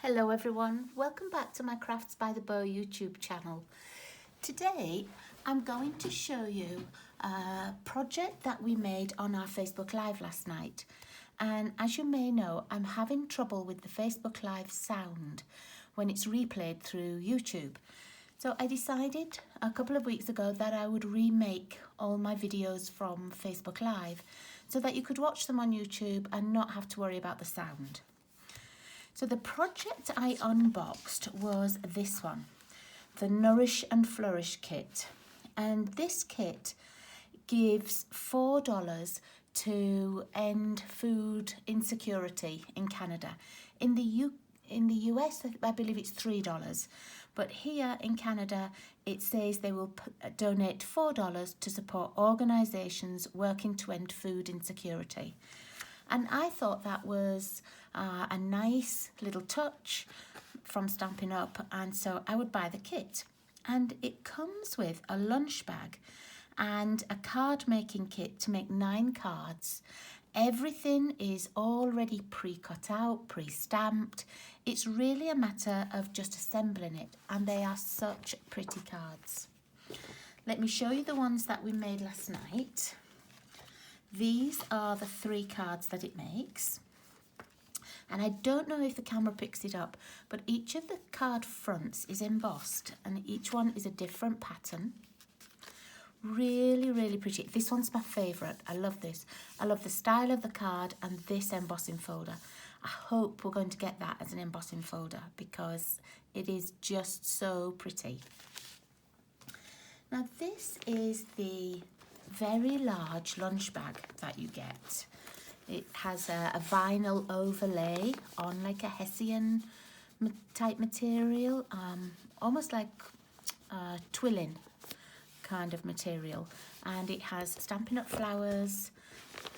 Hello everyone, welcome back to my Crafts by the Bow YouTube channel. Today I'm going to show you a project that we made on our Facebook Live last night. And as you may know, I'm having trouble with the Facebook Live sound when it's replayed through YouTube. So I decided a couple of weeks ago that I would remake all my videos from Facebook Live so that you could watch them on YouTube and not have to worry about the sound. So the project I unboxed was this one, the Nourish and Flourish kit. And this kit gives $4 to end food insecurity in Canada. In the US, I believe it's $3. But here in Canada, it says they will donate $4 to support organisations working to end food insecurity. And I thought that was a nice little touch from Stampin Up, and so I would buy the kit. And it comes with a lunch bag and a card making kit to make 9 cards. Everything is already pre-cut out, pre-stamped. It's really a matter of just assembling it, and they are such pretty cards. Let me show you the ones that we made last night. These are the 3 cards that it makes. And I don't know if the camera picks it up, but each of the card fronts is embossed and each one is a different pattern. Really, really pretty. This one's my favourite. I love this. I love the style of the card and this embossing folder. I hope we're going to get that as an embossing folder because it is just so pretty. Now this is the very large lunch bag that you get. It has a vinyl overlay on like a Hessian type material, almost like twilling kind of material, and it has Stampin' Up flowers.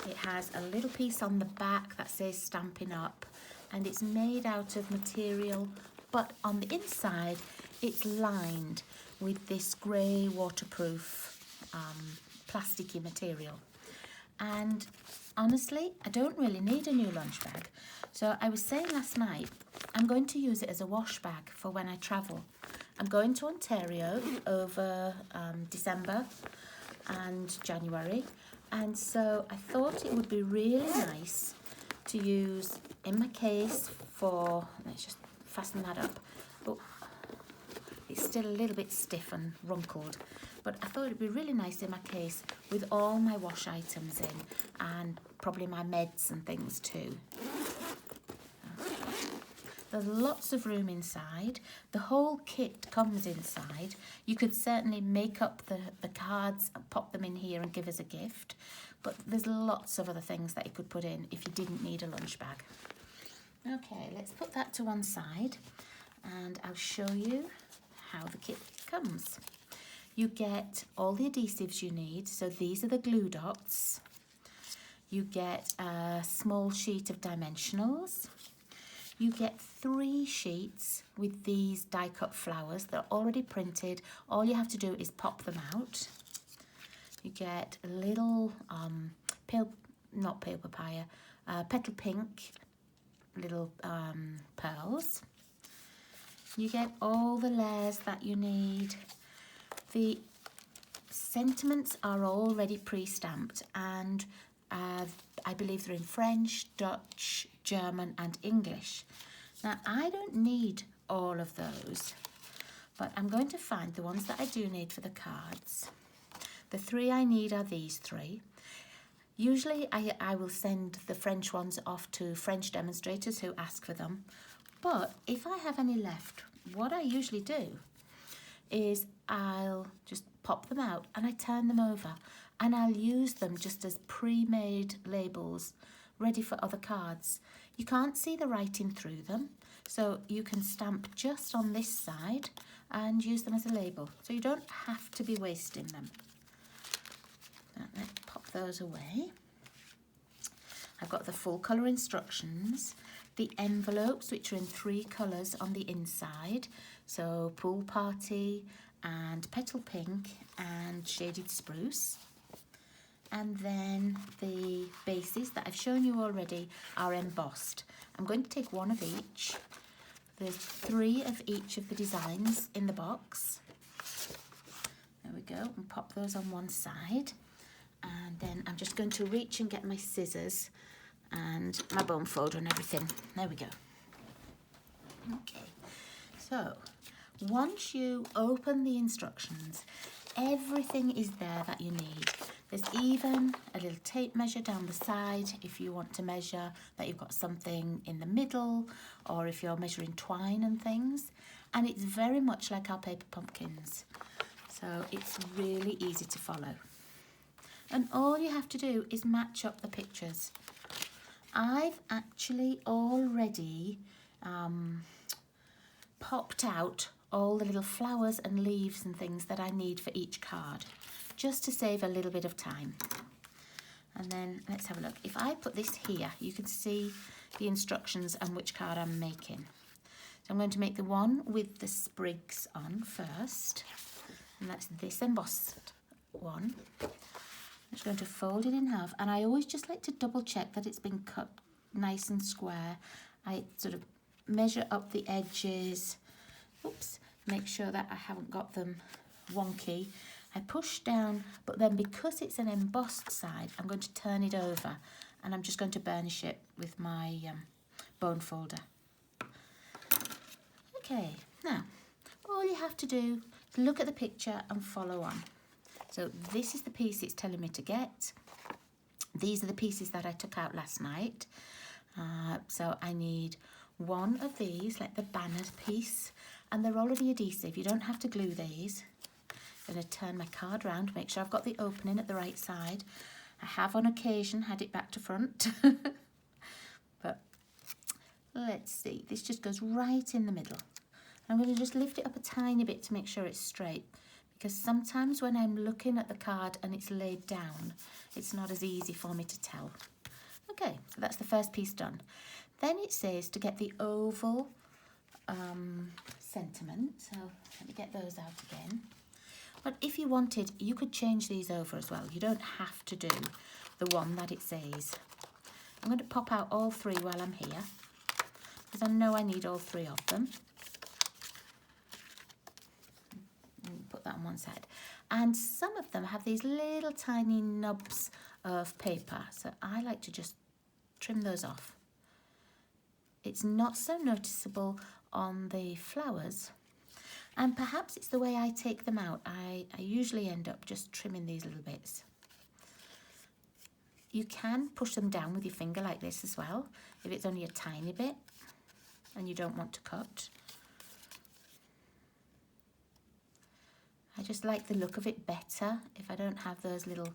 It has a little piece on the back that says Stampin' Up, and it's made out of material, but on the inside it's lined with this grey waterproof plasticky material. And honestly, I don't really need a new lunch bag. So I was saying last night, I'm going to use it as a wash bag for when I travel. I'm going to Ontario over December and January. And so I thought it would be really nice to use in my case for, let's just fasten that up. Oh, it's still a little bit stiff and runkled. But I thought it'd be really nice in my case with all my wash items in and probably my meds and things too. There's lots of room inside. The whole kit comes inside. You could certainly make up the cards and pop them in here and give as a gift. But there's lots of other things that you could put in if you didn't need a lunch bag. Okay, let's put that to one side and I'll show you how the kit comes. You get all the adhesives you need. So these are the glue dots. You get a small sheet of dimensionals. You get 3 sheets with these die cut flowers. They're already printed. All you have to do is pop them out. You get a little petal pink little pearls. You get all the layers that you need. The sentiments are already pre-stamped, and I believe they're in French, Dutch, German and English. Now I don't need all of those, but I'm going to find the ones that I do need for the cards. The 3 I need are these 3. Usually I will send the French ones off to French demonstrators who ask for them, but if I have any left, what I usually do is I'll just pop them out and I turn them over and I'll use them just as pre-made labels ready for other cards. You can't see the writing through them, so you can stamp just on this side and use them as a label, so you don't have to be wasting them. Now, let's pop those away. I've got the full colour instructions, the envelopes which are in 3 colours on the inside, so Pool Party and Petal Pink and Shaded Spruce. And then the bases that I've shown you already are embossed. I'm going to take one of each. There's 3 of each of the designs in the box. There we go, and pop those on one side. And then I'm just going to reach and get my scissors and my bone folder and everything. There we go. Okay, so once you open the instructions, everything is there that you need. There's even a little tape measure down the side if you want to measure that you've got something in the middle, or if you're measuring twine and things. And it's very much like our paper pumpkins. So it's really easy to follow. And all you have to do is match up the pictures. I've actually already popped out all the little flowers and leaves and things that I need for each card, just to save a little bit of time. And then let's have a look. If I put this here, you can see the instructions and which card I'm making. So I'm going to make the one with the sprigs on first, and that's this embossed one. I'm just going to fold it in half, and I always just like to double check that it's been cut nice and square. I sort of measure up the edges, oops, make sure that I haven't got them wonky. I push down, but then because it's an embossed side, I'm going to turn it over, and I'm just going to burnish it with my bone folder. Okay, now all you have to do is look at the picture and follow on. So this is the piece it's telling me to get. These are the pieces that I took out last night. So I need one of these, like the banner piece, and they're already adhesive. You don't have to glue these. I'm going to turn my card round, make sure I've got the opening at the right side. I have on occasion had it back to front. But let's see, this just goes right in the middle. I'm going to just lift it up a tiny bit to make sure it's straight, because sometimes when I'm looking at the card and it's laid down, it's not as easy for me to tell. Okay, so that's the first piece done. Then it says to get the oval sentiment. So let me get those out again. But if you wanted, you could change these over as well. You don't have to do the one that it says. I'm going to pop out all 3 while I'm here, because I know I need all 3 of them. Put that on one side. And some of them have these little tiny nubs of paper, so I like to just trim those off. It's not so noticeable on the flowers, and perhaps it's the way I take them out. I usually end up just trimming these little bits. You can push them down with your finger like this as well, if it's only a tiny bit and you don't want to cut. I just like the look of it better if I don't have those little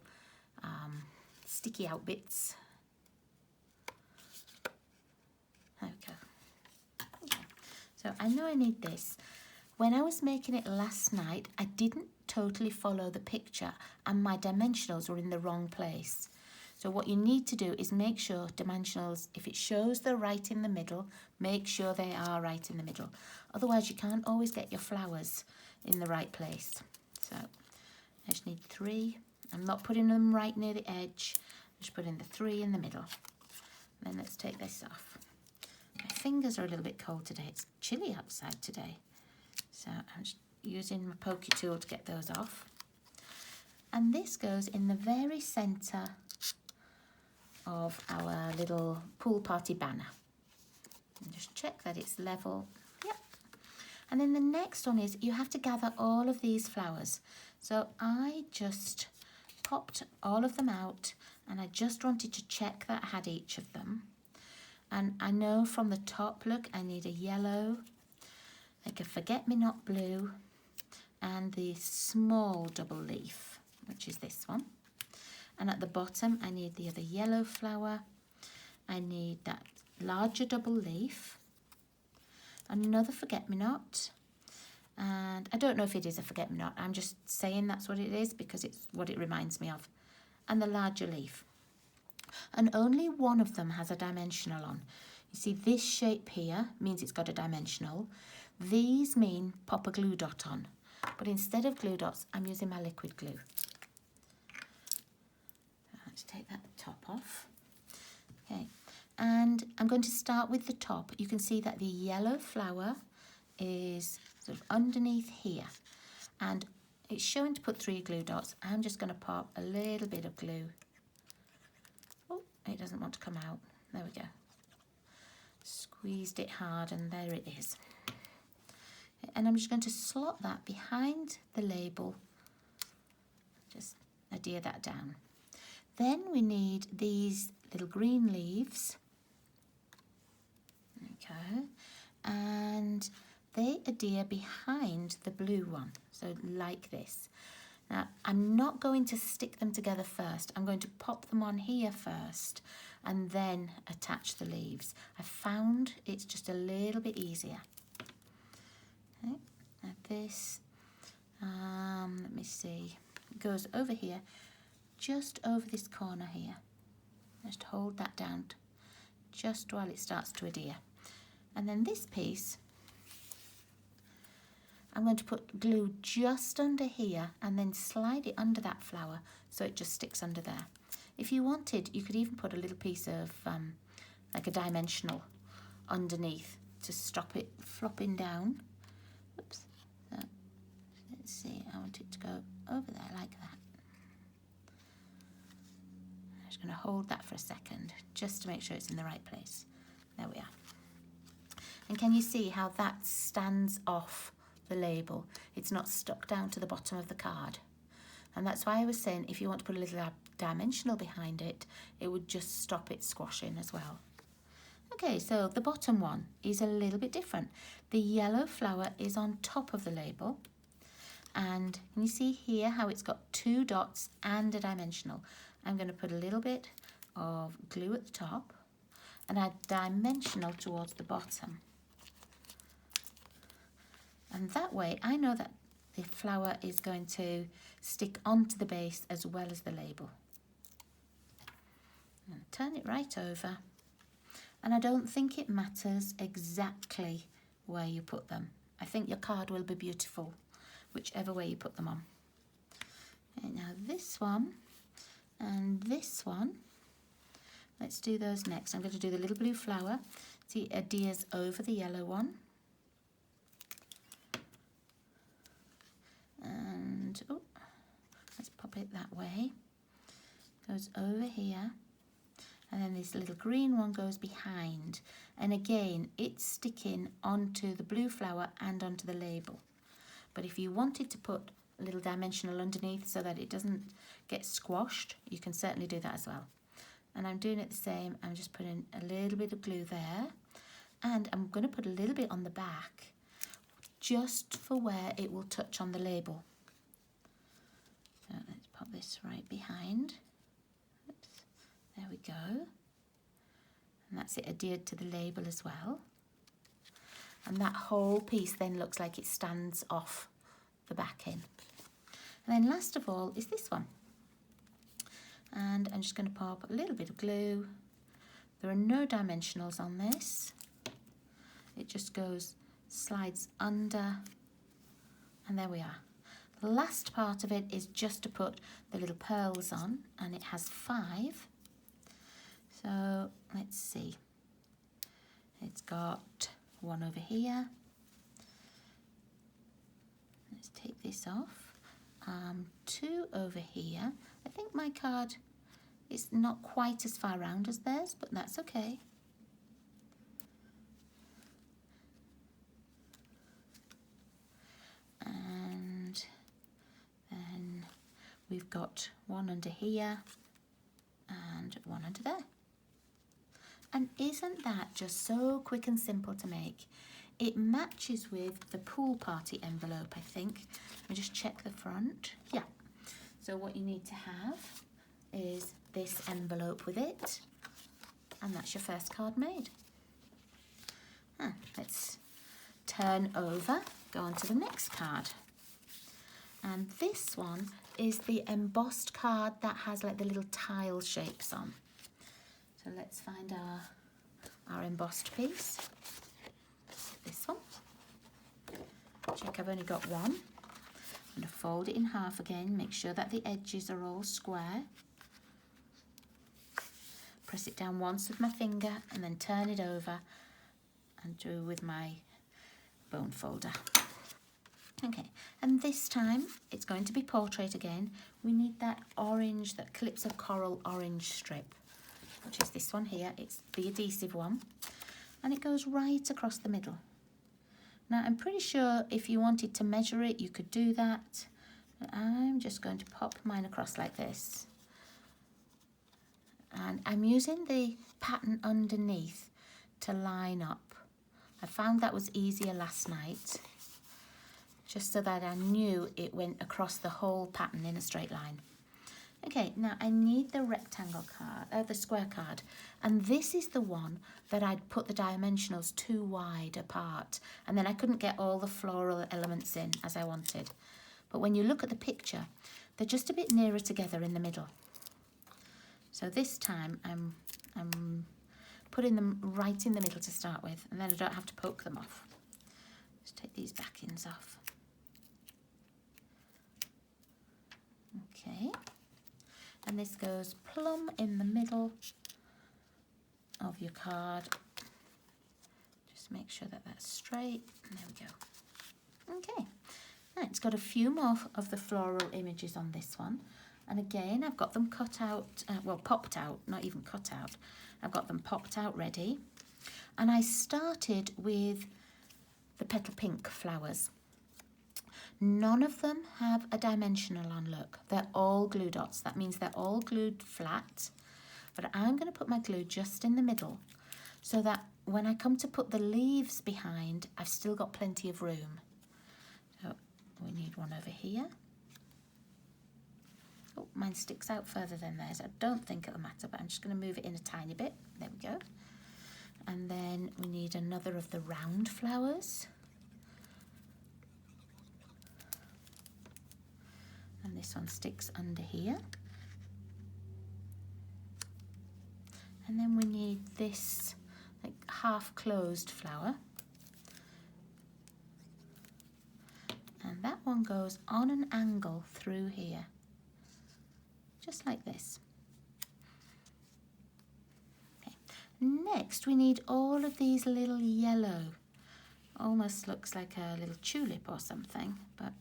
sticky out bits. There we go. Okay. So I know I need this. When I was making it last night, I didn't totally follow the picture and my dimensionals were in the wrong place. So what you need to do is make sure dimensionals, if it shows they're right in the middle, make sure they are right in the middle. Otherwise you can't always get your flowers in the right place. So I just need 3. I'm not putting them right near the edge. I'm just putting the 3 in the middle. Then let's take this off. My fingers are a little bit cold today. It's chilly outside today. So I'm just using my pokey tool to get those off. And this goes in the very centre of our little pool party banner. And just check that it's level. Yep. And then the next one is you have to gather all of these flowers. So I just popped all of them out, and I just wanted to check that I had each of them. And I know from the top, look, I need a yellow, like a forget-me-not blue, and the small double leaf, which is this one. And at the bottom, I need the other yellow flower. I need that larger double leaf, another forget-me-not, and I don't know if it is a forget-me-not. I'm just saying that's what it is because it's what it reminds me of. And the larger leaf. And only one of them has a dimensional on. You see, this shape here means it's got a dimensional. These mean pop a glue dot on. But instead of glue dots, I'm using my liquid glue. Let's take that top off. Okay, And I'm going to start with the top. You can see that the yellow flower is sort of underneath here, and it's showing to put 3 glue dots. I'm just going to pop a little bit of glue. Oh, it doesn't want to come out. There we go. Squeezed it hard and there it is. And I'm just going to slot that behind the label. Just adhere that down. Then we need these little green leaves. Okay. And they adhere behind the blue one, so like this. Now, I'm not going to stick them together first. I'm going to pop them on here first and then attach the leaves. I found it's just a little bit easier. Okay. Now this, let me see, it goes over here, just over this corner here. Just hold that down just while it starts to adhere. And then this piece, I'm going to put glue just under here and then slide it under that flower so it just sticks under there. If you wanted, you could even put a little piece of like a dimensional underneath to stop it flopping down. Oops. So, let's see, I want it to go over there like that. I'm just going to hold that for a second just to make sure it's in the right place. There we are. And can you see how that stands off the label? It's not stuck down to the bottom of the card. And that's why I was saying if you want to put a little dimensional behind it, it would just stop it squashing as well. Okay, so the bottom one is a little bit different. The yellow flower is on top of the label. And can you see here how it's got 2 dots and a dimensional? I'm going to put a little bit of glue at the top and add dimensional towards the bottom. And that way I know that the flower is going to stick onto the base as well as the label. And turn it right over. And I don't think it matters exactly where you put them. I think your card will be beautiful whichever way you put them on. Okay, now this one and this one, let's do those next. I'm going to do the little blue flower. See, it adheres over the yellow one. And oh, let's pop it that way. Goes over here. And then this little green one goes behind. And again, it's sticking onto the blue flower and onto the label. But if you wanted to put a little dimensional underneath so that it doesn't get squashed, you can certainly do that as well. And I'm doing it the same. I'm just putting a little bit of glue there. And I'm going to put a little bit on the back, just for where it will touch on the label. So let's pop this right behind. Oops. There we go. And that's it adhered to the label as well. And that whole piece then looks like it stands off the backing. And then last of all is this one. And I'm just going to pop a little bit of glue. There are no dimensionals on this. It just goes, slides under, and there we are. The last part of it is just to put the little pearls on, and it has 5. So let's see. It's got 1 over here. Let's take this off. 2 over here. I think my card is not quite as far round as theirs, but that's okay. And then we've got 1 under here and 1 under there. And isn't that just so quick and simple to make? It matches with the pool party envelope, I think. Let me just check the front. Yeah. So what you need to have is this envelope with it. And that's your first card made. Let's turn over, go on to the next card. And this one is the embossed card that has like the little tile shapes on. So let's find our embossed piece. This one. Check I've only got 1. I'm going to fold it in half again, make sure that the edges are all square. Press press it down once with my finger and then turn it over and do with my bone folder. Okay, and this time it's going to be portrait again. We need that orange, that Calypso Coral orange strip, which is this one here. It's the adhesive one, and it goes right across the middle. Now, I'm pretty sure if you wanted to measure it, you could do that. But I'm just going to pop mine across like this. And I'm using the pattern underneath to line up. I found that was easier last night, just so that I knew it went across the whole pattern in a straight line. Okay, now I need the rectangle card, the square card, and this is the one that I'd put the dimensionals too wide apart, and then I couldn't get all the floral elements in as I wanted. But when you look at the picture, they're just a bit nearer together in the middle. So this time I'm putting them right in the middle to start with, and then I don't have to poke them off. Just take these backings off. Okay. And this goes plumb in the middle of your card. Just make sure that that's straight. There we go. Okay, now it's got a few more of the floral images on this one. And again, I've got them cut out, well, popped out, not even cut out. I've got them popped out ready. And I started with the petal pink flowers. None of them have a dimensional on, look. They're all glue dots. That means they're all glued flat. But I'm going to put my glue just in the middle so that when I come to put the leaves behind, I've still got plenty of room. So we need one over here. Oh, mine sticks out further than theirs. I don't think it'll matter, but I'm just going to move it in a tiny bit. There we go. And then we need another of the round flowers. And this one sticks under here. And then we need this like half closed flower. And that one goes on an angle through here. Just like this. Okay. Next we need all of these little yellow, almost looks like a little tulip or something, but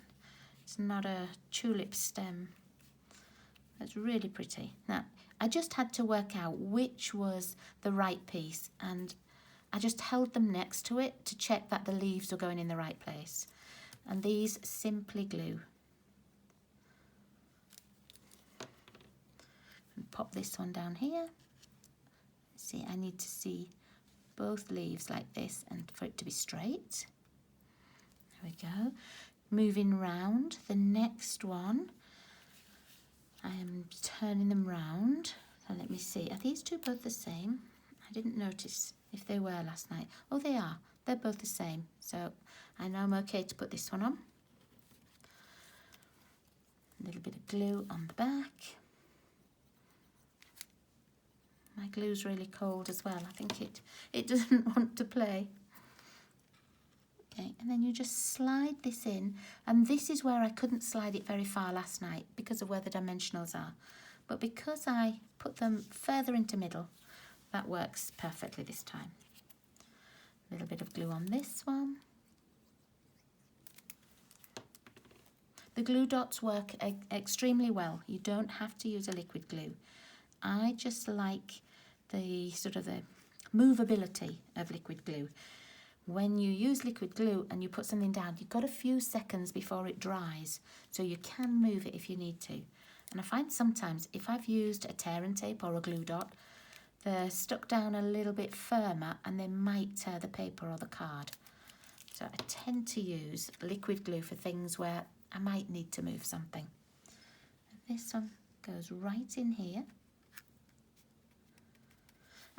it's not a tulip stem. It's really pretty. Now, I just had to work out which was the right piece, and I just held them next to it to check that the leaves were going in the right place. And these simply glue. And pop this one down here. See, I need to see both leaves like this and for it to be straight. There we go. Moving round, the next one, I am turning them round. So let me see, are these two both the same? I didn't notice if they were last night. Oh, they are. They're both the same. So I know I'm okay to put this one on. A little bit of glue on the back. My glue's really cold as well. I think it doesn't want to play. Okay, and then you just slide this in, and this is where I couldn't slide it very far last night because of where the dimensionals are. But because I put them further into middle, that works perfectly this time. A little bit of glue on this one. The glue dots work extremely well. You don't have to use a liquid glue. I just like the sort of the movability of liquid glue. When you use liquid glue and you put something down, you've got a few seconds before it dries, so you can move it if you need to. And I find sometimes if I've used a tear and tape or a glue dot, they're stuck down a little bit firmer and they might tear the paper or the card. So I tend to use liquid glue for things where I might need to move something. This one goes right in here.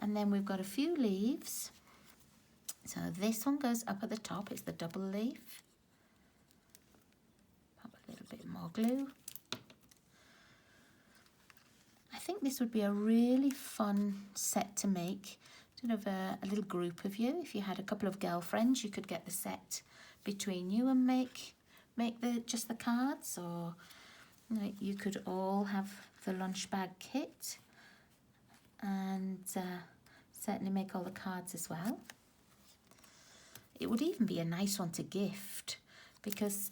And then we've got a few leaves. So this one goes up at the top, it's the double leaf. Pop a little bit more glue. I think this would be a really fun set to make, sort of a little group of you. If you had a couple of girlfriends, you could get the set between you and make just the cards, or you know, you could all have the lunch bag kit. and certainly make all the cards as well. It would even be a nice one to gift, because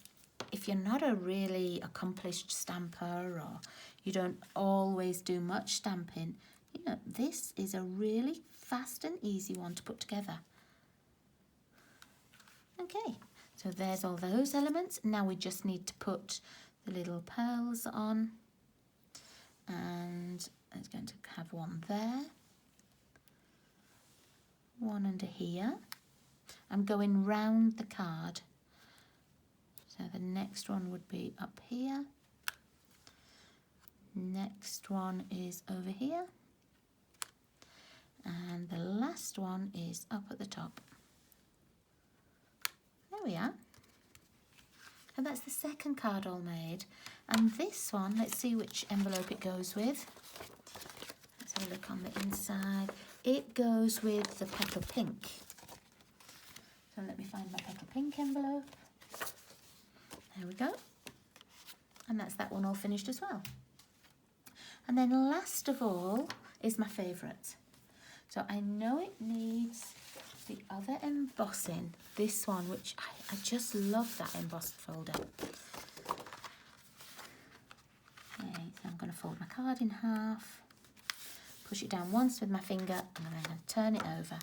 if you're not a really accomplished stamper or you don't always do much stamping, you know, this is a really fast and easy one to put together. Okay, so there's all those elements. Now we just need to put the little pearls on, and it's going to have one there, one under here. I'm going round the card. So the next one would be up here. Next one is over here. And the last one is up at the top. There we are. And that's the second card all made. And this one, let's see which envelope it goes with. Let's have a look on the inside. It goes with the pepper pink. So let me find my pepper pink envelope. There we go. And that's that one all finished as well. And then last of all is my favourite. So I know it needs the other embossing, this one, which I just love that embossed folder. Okay, so I'm going to fold my card in half, push it down once with my finger, and then I'm going to turn it over.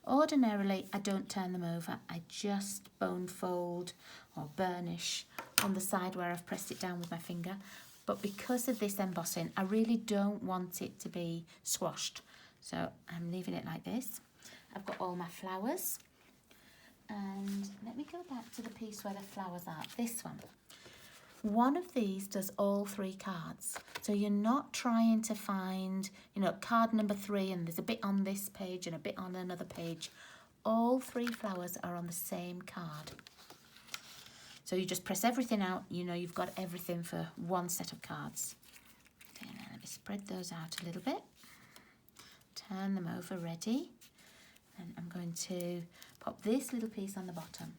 Ordinarily, I don't turn them over. I just bone fold or burnish on the side where I've pressed it down with my finger. But because of this embossing, I really don't want it to be squashed. So I'm leaving it like this. I've got all my flowers. And let me go back to the piece where the flowers are. This one. One of these does all three cards. So you're not trying to find, you know, card number 3 and there's a bit on this page and a bit on another page. All 3 flowers are on the same card. So you just press everything out, you know you've got everything for one set of cards. Okay, now let me spread those out a little bit. Turn them over, ready. And I'm going to pop this little piece on the bottom.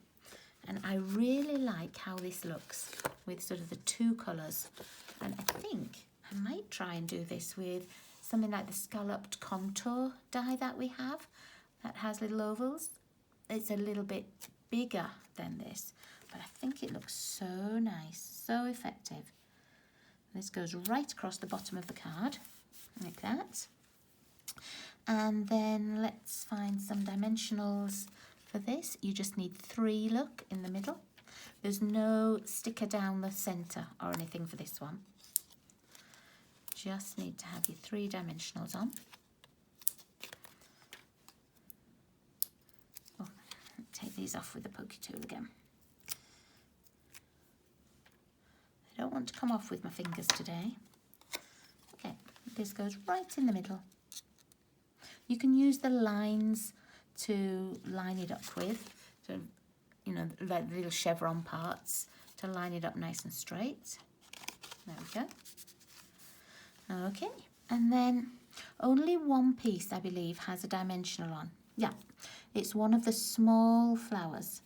And I really like how this looks with sort of the 2 colours. And I think I might try and do this with something like the scalloped contour die that we have that has little ovals. It's a little bit bigger than this, but I think it looks so nice, so effective. This goes right across the bottom of the card, like that. And then let's find some dimensionals for this. You just need 3, look, in the middle. There's no sticker down the centre or anything for this one. Just need to have your 3 dimensionals on. Oh, take these off with the pokey tool again. I don't want to come off with my fingers today. Okay, this goes right in the middle. You can use the lines to line it up with, so, you know, like the little chevron parts to line it up nice and straight. There we go. Okay, and then only one piece, I believe, has a dimensional on. Yeah, it's one of the small flowers.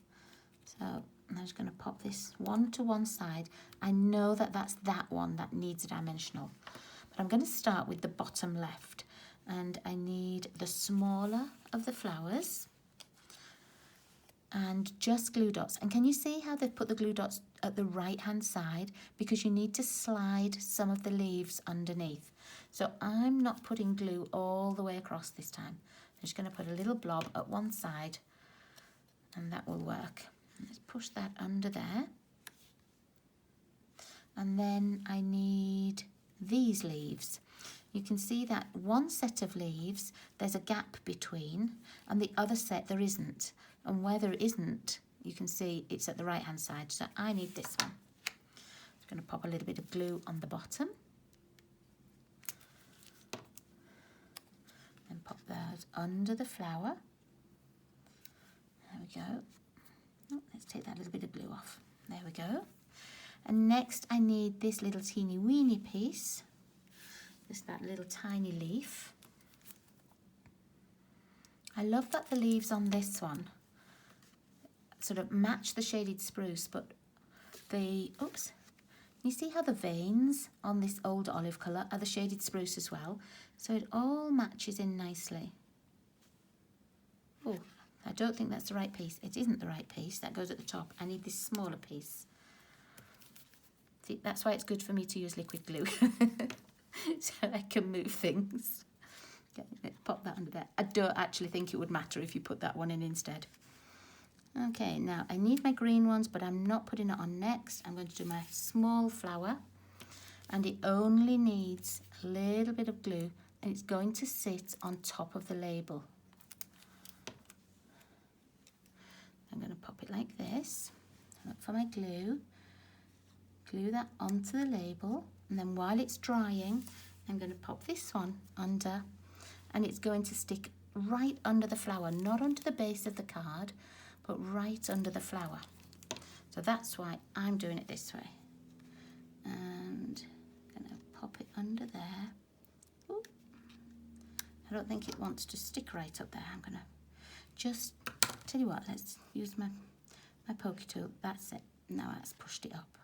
So I'm just going to pop this one to one side. I know that that's that one that needs a dimensional, but I'm going to start with the bottom left. And I need the smaller of the flowers and just glue dots. And can you see how they've put the glue dots at the right hand side? Because you need to slide some of the leaves underneath. So I'm not putting glue all the way across this time. I'm just going to put a little blob at one side and that will work. Let's push that under there. And then I need these leaves. You can see that one set of leaves, there's a gap between, and the other set there isn't. And where there isn't, you can see it's at the right hand side. So I need this one. I'm going to pop a little bit of glue on the bottom. And pop those under the flower. There we go. Oh, let's take that little bit of glue off. There we go. And next I need this little teeny weeny piece. Just that little tiny leaf. I love that the leaves on this one sort of match the shaded spruce, but the, oops, You see how the veins on this old olive colour are the shaded spruce as well, so it all matches in nicely. Oh, I don't think that's the right piece. It isn't the right piece. That goes at the top. I need this smaller piece. See, that's why it's good for me to use liquid glue. So I can move things. Okay, let's pop that under there. I don't actually think it would matter if you put that one in instead. Okay, now I need my green ones, but I'm not putting it on next. I'm going to do my small flower, and it only needs a little bit of glue, and it's going to sit on top of the label. I'm going to pop it like this. Look for my glue. Glue that onto the label, and then while it's drying, I'm going to pop this one under, and it's going to stick right under the flower, not under the base of the card, but right under the flower. So that's why I'm doing it this way. And I'm going to pop it under there. Ooh. I don't think it wants to stick right up there. I'm going to just, tell you what, let's use my pokey tool. That's it. Now that's pushed it up.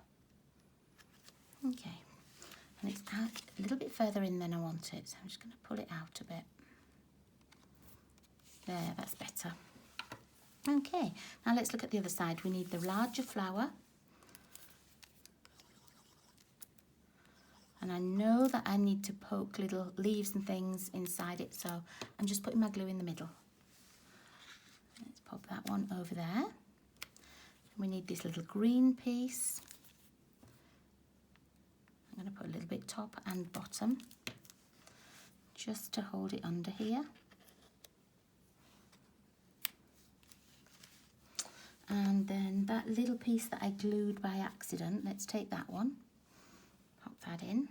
Okay. And it's out a little bit further in than I want it. So I'm just going to pull it out a bit. There, that's better. Okay, now let's look at the other side. We need the larger flower. And I know that I need to poke little leaves and things inside it, so I'm just putting my glue in the middle. Let's pop that one over there. We need this little green piece. I'm going to put a little bit top and bottom, just to hold it under here. And then that little piece that I glued by accident, let's take that one, pop that in.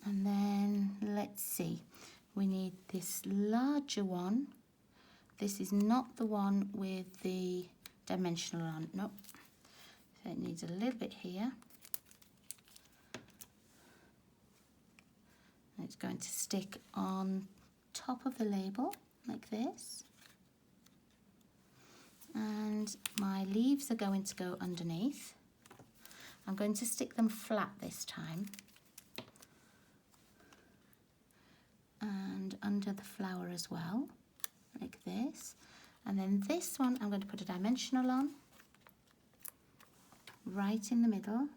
And then let's see, we need this larger one. This is not the one with the dimensional on, nope. So it needs a little bit here. And it's going to stick on top of the label like this, and my leaves are going to go underneath. I'm going to stick them flat this time, and under the flower as well, like this. And then this one I'm going to put a dimensional on, right in the middle.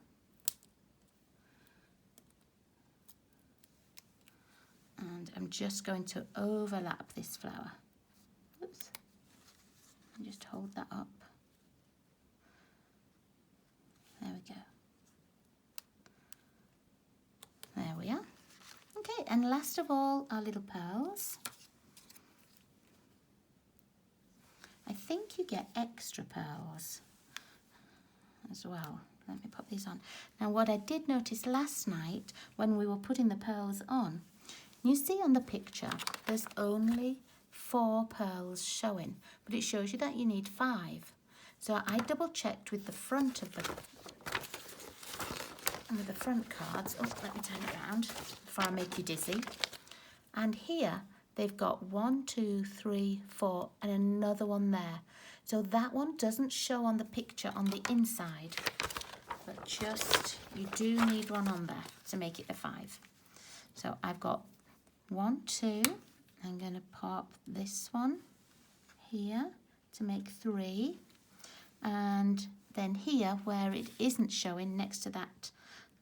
And I'm just going to overlap this flower. Oops. And just hold that up. There we go. There we are. Okay, and last of all, our little pearls. I think you get extra pearls as well. Let me pop these on. Now, what I did notice last night when we were putting the pearls on, you see on the picture, there's only 4 pearls showing, but it shows you that you need 5. So I double checked with the front of the front cards. Oh, let me turn it around before I make you dizzy. And here they've got 1, 2, 3, 4, and another one there. So that one doesn't show on the picture on the inside, but just you do need one on there to make it the 5. So I've got 1, 2, I'm going to pop this one here to make 3, and then here where it isn't showing next to that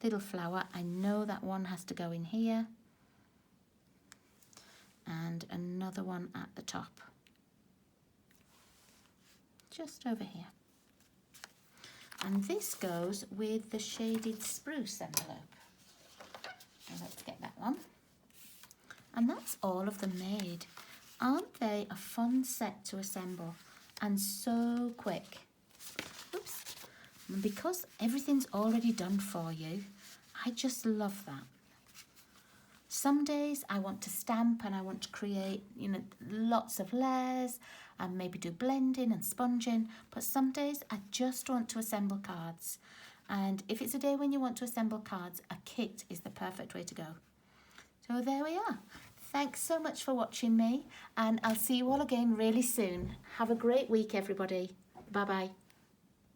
little flower, I know that one has to go in here, and another one at the top, just over here. And this goes with the shaded spruce envelope. And let's get that one. And that's all of them made. Aren't they a fun set to assemble? And so quick. Oops. And because everything's already done for you, I just love that. Some days I want to stamp and I want to create, lots of layers and maybe do blending and sponging. But some days I just want to assemble cards. And if it's a day when you want to assemble cards, a kit is the perfect way to go. So there we are. Thanks so much for watching me, and I'll see you all again really soon. Have a great week, everybody. Bye-bye.